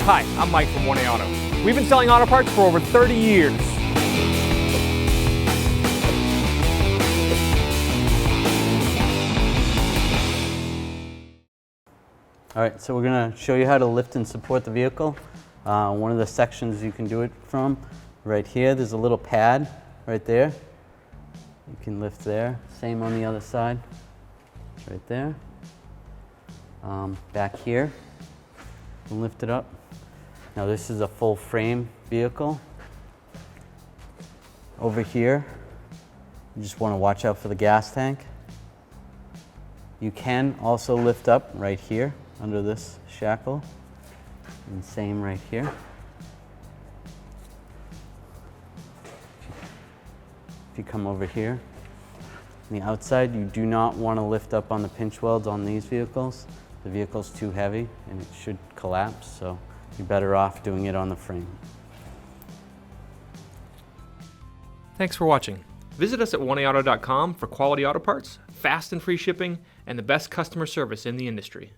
Hi, I'm Mike from 1A Auto. We've been selling auto parts for over 30 years. All right, so we're going to show you how to lift and support the vehicle. One of the sections you can do it from, right here, there's a little pad right there. You can lift there. Same on the other side, right there. Back here, you can lift it up. Now this is a full frame vehicle. Over here, you just want to watch out for the gas tank. You can also lift up right here under this shackle, and same right here. If you come over here, on the outside, you do not want to lift up on the pinch welds on these vehicles. The vehicle's too heavy and it should collapse, so you're better off doing it on the frame. Thanks for watching. Visit us at 1AAuto.com for quality auto parts, fast and free shipping, and the best customer service in the industry.